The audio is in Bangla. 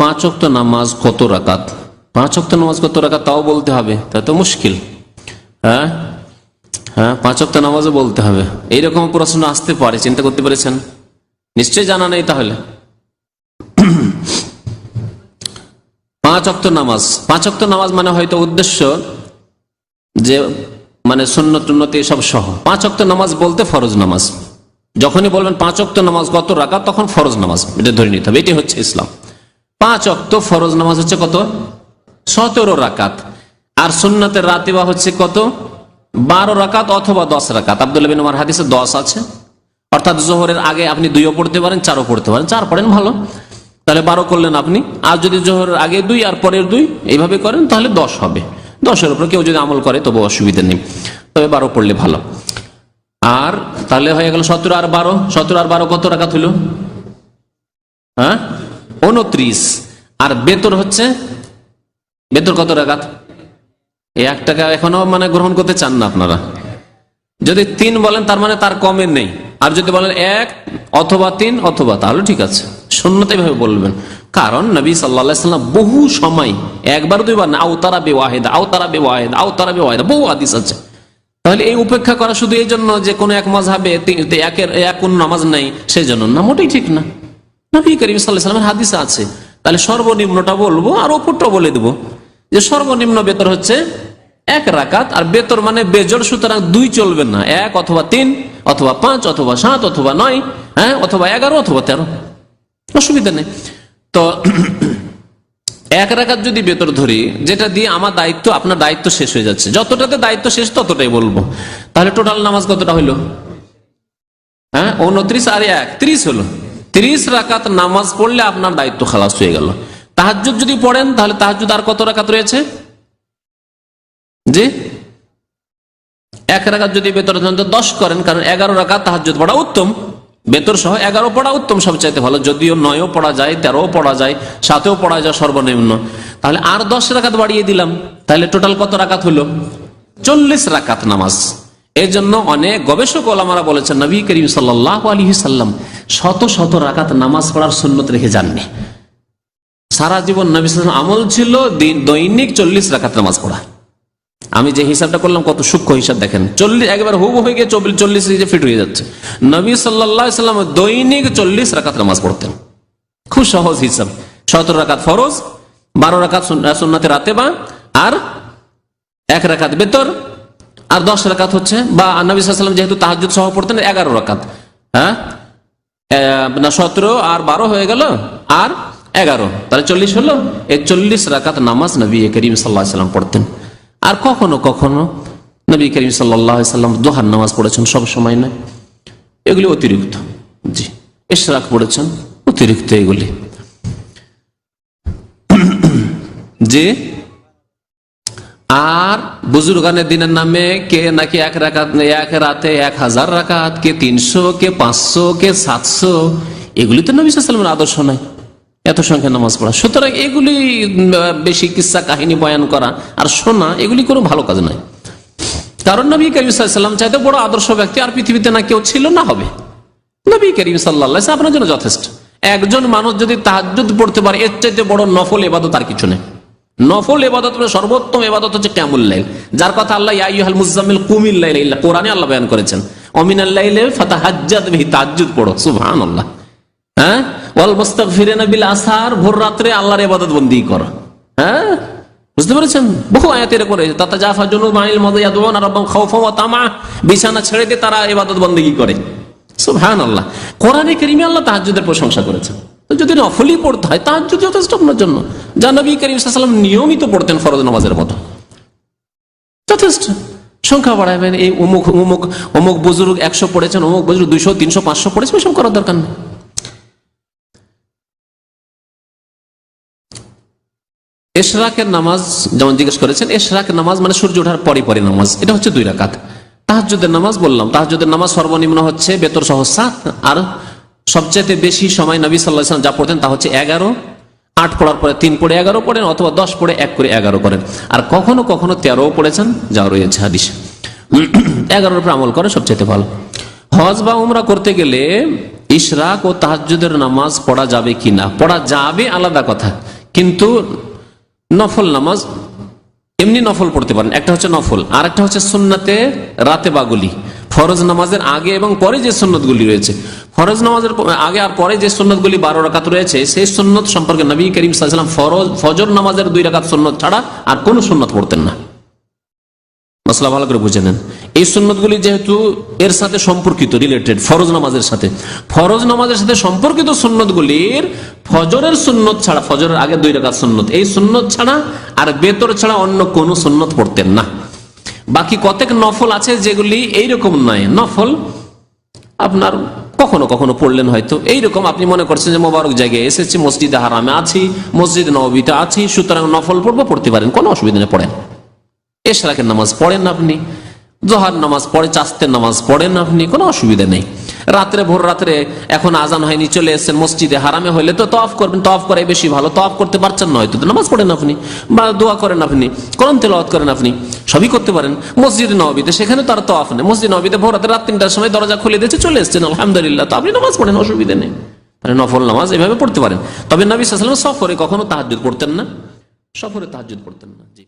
পাঁচ ওয়াক্ত নামাজ কত রাকাত? পাঁচ ওয়াক্ত নামাজ কত রাকাত তাও বলতে হবে, তা তো মুশকিল। হ্যাঁ, পাঁচ ওয়াক্ত নামাজও বলতে হবে, এইরকম প্রশ্ন আসতে পারে, চিন্তা করতে পেরেছেন? নিশ্চয়ই জানা নেই তাহলে। পাঁচ ওয়াক্ত নামাজ, পাঁচ ওয়াক্ত নামাজ মানে হয়তো উদ্দেশ্য যে মানে সুন্নত টুন্নত এসব সহ। পাঁচ ওয়াক্ত নামাজ বলতে ফরজ নামাজ, যখনই বলবেন পাঁচ ওয়াক্ত নামাজ কত রাকাত তখন ফরজ নামাজ এটা ধরে নিতে হবে, এটি হচ্ছে ইসলাম। পাঁচ ওয়াক্ত ফরজ নামাজ হচ্ছে কত? 17 রাকাত। আর সুন্নতের রাতিবা হচ্ছে কত? 12 রাকাত অথবা 10 রাকাত। আব্দুল্লাহ বিন উমর হাদিসে 10 আছে, অর্থাৎ জোহরের আগে আপনি 2ও পড়তে পারেন, 4ও পড়তে পারেন। 4 পড়েন ভালো, তাহলে 12 করলেন আপনি। আর যদি জোহরের আগে 2 আর পরের 2 এইভাবে করেন তাহলে 10 হবে। 10-এর উপর কেউ যদি আমল করে তবু অসুবিধা নেই, তবে 12 পড়লে ভালো। আর তাহলে হয়ে গেল 17 আর 12, 17 আর 12 কত রাকাত হইল? 29। আর বেতর হচ্ছে, বেতর কত রাকাত? 1 টাকা এখনো মানে গ্রহণ করতে চান না আপনারা। যদি 3 বলেন তার মানে তার কমের নেই, আর যদি বলেন 1 অথবা 3 অথবা, তাহলে ঠিক আছে, সুন্নতে ভাবে বলবেন। কারণ নবী সাল্লাল্লাহু আলাইহি ওয়াসাল্লাম বহু সময়, একবার দুইবার না, আওতারা বিওয়াহিদা, আওতারা বিওয়াহিদা, আওতারা বিওয়াহিদা, বহু হাদিস আছে। তাহলে এই উপেক্ষা করা শুধু এই জন্য যে কোনো এক মাযহাবে এক কোন নামাজ নাই সেই জন্য না, মোটেই ঠিক না। নবী করিম সাল্লাল্লাহু আলাইহি ওয়াসাল্লামের হাদিস আছে। তাহলে সর্বনিম্নটা বলবো আর উপরটা বলে দেবো যে সর্বনিম্ন বেতর হচ্ছে 1 রাকাত। আর বেতর মানে বেজোড়, সুতরাং 2 চলবে না, 1 অথবা 3 অথবা 5 অথবা 7 অথবা 9, অথবা 11 অথবা 13, অসুবিধা নেই। তো 1 রাকাত যদি বেতর ধরি, যেটা দিয়ে আমার দায়িত্ব, আপনার দায়িত্ব শেষ হয়ে যাচ্ছে, যতটাতে দায়িত্ব শেষ ততটাই বলবো। তাহলে টোটাল নামাজ কতটা হইলো? 29 আর 1 30 হলো। 30 রাকাত নামাজ পড়লে আপনার দায়িত্ব খালাস হয়ে গেল। তাহাজ্জুদ যদি পড়েন তাহলে তাহাজ্জুদ আর কত রাকাত রয়েছে? জি, 1 রাকাত যদি বেতর 10 করেন, কারণ 11 রাকাত তাহাজ্জুদ পড়া উত্তম, বেতর সহ 11 পড়া উত্তম, সবচাইতে ভালো। যদিও 9ও পড়া যায়, 13ও পড়া যায়, 7ও পড়া যায় সর্বনিম্ন। তাহলে আর 10 রাকাত বাড়িয়ে দিলাম, তাহলে টোটাল কত রাকাত হলো? 40 রাকাত নামাজ। এর জন্য অনেক গবেষক ওলামারা বলেছেন নবী করিম সাল্লাল্লাহু আলাইহি সাল্লাম শত শত রাকাত নামাজ পড়ার সুন্নত রেখে যাননি। সারা জীবন নবী সাল্লাল্লাহু আলাইহি আমল ছিল দৈনিক 40 রাকাত নামাজ পড়া। আমি যে হিসাবটা করলাম কত সূক্ষ্ম হিসাব দেখেন, 40 একবার হুব হয়ে গিয়ে 40 ফিট হয়ে যাচ্ছে। নবী সাল্লাল্লাহু আলাইহি সাল্লাম দৈনিক 40 রাকাত নামাজ পড়তেন। খুব সহজ হিসাব, 17 রাকাত ফরজ, 12 রাকাত সুন্নাতে রাতেবা, আর 1 রাকাত বেতর, আর 10 রাকাত হচ্ছে, বা নবী সাল্লাল্লাহু আলাইহি সাল্লাম যেহেতু তাহাজ্জুদ সহ পড়তেন 11 রাকাত, 17 আর 12 হয়ে গেল, আর 11, তাহলে 40 হলো। এই 40 রাকাত নামাজ নবী করিম সাল্লাল্লাহু আলাইহি সাল্লাম পড়তেন। আর কখনো কখনো নবী করিম সাল্লাল্লাহু আলাইহি সাল্লাম দুহার নামাজ পড়েছেন, সব সময় নয়, এগুলি অতিরিক্ত। জি, ইশরাক পড়েছেন, অতিরিক্ত এগুলি। যে আর বুজুর্গানের দিনের নামে কে নাকি 1 রাকাত, 1 রাতে 1000 রাকাত, কে 300, কে 500, কে 700, এগুলি তো নবী সাল্লাল্লাহু আলাইহি সাল্লামের আদর্শ নয়, এত সংখ্যা নামাজ পড়া। সুতরাং এগুলি বেশি কিসসা কাহিনী বয়ান করা আর শোনা, এগুলি কোনো ভালো কাজ নয়। কারণ নবী করিম সাল্লাল্লাহু আলাইহি সাল্লাম চাইতে বড় আদর্শ ব্যক্তি আর পৃথিবীতে না কেউ ছিল না হবে। নবী করিম সাল্লাল্লাহু আলাইহি ওয়াসাল্লাম আপনার জন্য যথেষ্ট। একজন মানুষ যদি তাহাজ্জুদ পড়তে পারে, এর চাইতে বড় নফল ইবাদত আর কিছু নেই। নফল ইবাদত, সর্বোত্তম ইবাদত হচ্ছে কিয়ামুল লাইল, যার কথা আল্লাহ ইয়া আইয়ুহাল মুযাম্মিল কুমিল লাইলা, কোরআনে আল্লাহ বয়ান করেছেন, ওমিনাল লাইলি ফাতাহাজ্জাদ বিহি, তাহাজ্জুদ পড়ো, সুবহানাল্লাহ। ওয়াল মুস্তাগফিরিনা বিল আসহার, ভোর রাত্রে আল্লাহর ইবাদত বন্দেগী করো। বুঝতে পেরেছেন? বহু আয়াতের করে তাতাজাফা জুনুবুহুম আনিল মাদাজি ইয়াদউনা রাব্বাহুম খাওফান ওয়া তামআ, বিছানা ছেড়ে দিয়ে তারা ইবাদত বন্দেগী করে, সুবহানাল্লাহ। কোরআনে কারীমে আল্লাহ তাহাজ্জুদের প্রশংসা করেছেন। তো যদি নফলই পড়তে হয়, তাহাজ্জুদ যথেষ্ট আপনার জন্য, যা নবী করিম সাল্লাল্লাহু আলাইহি ওয়াসাল্লাম নিয়মিত পড়তেন ফরজ নামাজের মতো, যথেষ্ট। সংখ্যা বাড়াবেন, এই অমুক অমুক অমুক বুজুর্গ 100 পড়েছেন, অমুক বুজুর্গ 200, 300, 500 পড়েছেন, এসব করার দরকার নেই। ইশরাকের নামাজ যেমন জিজ্ঞেস করেছেন, ইশরাকের নামাজ মানে সূর্য ওঠার পরে পরে নামাজ, এটা হচ্ছে 2 রাকাত। তাহাজ্জুদের নামাজ বললাম, তাহাজ্জুদের নামাজ সর্বনিম্ন হচ্ছে বেতর সহ 7, আর সবচেয়ে বেশি সময় নবী সাল্লাল্লাহু আলাইহি ওয়াসাল্লাম যা পড়তেন তা হচ্ছে 11, 8 পড়ার পরে 3 পড়ে 11 পড়েন, অথবা 10 পড়ে 1 করে 11 করেন। আর কখনো কখনো 13ও পড়েছেন, যা রয়েছে হাদিসে। 11-এর উপর আমল করে সবচেয়ে ভালো। হজ বা উমরা করতে গেলে ইশরাক ও তাহাজ্জুদের নামাজ পড়া যাবে কিনা, পড়া যাবে আলাদা কথা, কিন্তু নফল নামাজ এমনি নফল পড়তে পারেন। একটা হচ্ছে নফল, আর একটা হচ্ছে সুন্নাতে রাতে বাগুলি। ফরজ নামাজের আগে এবং পরে যে সুন্নতগুলি রয়েছে, ফরজ নামাজের আগে আর পরে যে সুন্নতগুলি 12 রাকাত রয়েছে, সেই সুন্নত সম্পর্কে নবী করিম সাল্লাল্লাহু আলাইহি ওয়াসাল্লাম ফজর নামাজের 2 রাকাত সুন্নত ছাড়া আর কোন সুন্নত পড়তেন না। মশলা ভালো করে বুঝে নেন। এই সুন্নতগুলি যেহেতু এর সাথে সম্পর্কিত, রিলেটেড ফরজ নামাজের সাথে, ফরজ নামাজের সাথে সম্পর্কিত সুন্নতগুলির ফজরের সুন্নত ছাড়া, ফজরের আগে 2 রাকাত সুন্নত, এই সুন্নত ছাড়া আর বেতর ছাড়া অন্য কোন সুন্নত পড়তেন না। বাকি কতক নফল আছে যেগুলি এইরকম নয়, নফল আপনার কখনো কখনো পড়লেন হয়তো, এইরকম আপনি মনে করছেন যে মোবারক জায়গায় এসেছি, মসজিদে হারামে আছি, মসজিদ নববীতে আছি, সুতরাং নফল পড়বো, পড়তে পারেন, কোনো অসুবিধা নেই, পড়েন। এশরাকের নামাজ পড়েন আপনি, জোহর নামাজ পড়ে, চাস্তের নামাজ পড়েন আপনি, কোনো অসুবিধা নেই। রাত্রে ভোর রাত্রে এখন আজান হয়নি, চলে এসেছেন মসজিদে হারামে, হইলে তো তওয়াফ করবেন, তওয়াফ করে বেশি ভালো। তওয়াফ করতে পারছেন না হয়তো, নামাজ পড়েন আপনি, বা দোয়া করেন আপনি, কোরআন তেলাওয়াত করেন আপনি, সবই করতে পারেন। মসজিদে নববীতে সেখানে তার তওয়াফ নেই, মসজিদ নববীতে ভোর রাতে রাত 3টার সময় দরজা খুলে দিয়েছে, চলে এসেছেন, আলহামদুলিল্লাহ, তো আপনি নামাজ পড়েন, অসুবিধা নেই। নফল নামাজ এভাবে পড়তে পারেন। তবে নবী সাল্লাল্লাহু আলাইহি ওয়াসাল্লাম সফরে কখনো তাহাজ্জুদ পড়তেন না, সফরে তাহাজ্জুদ পড়তেন না। জি।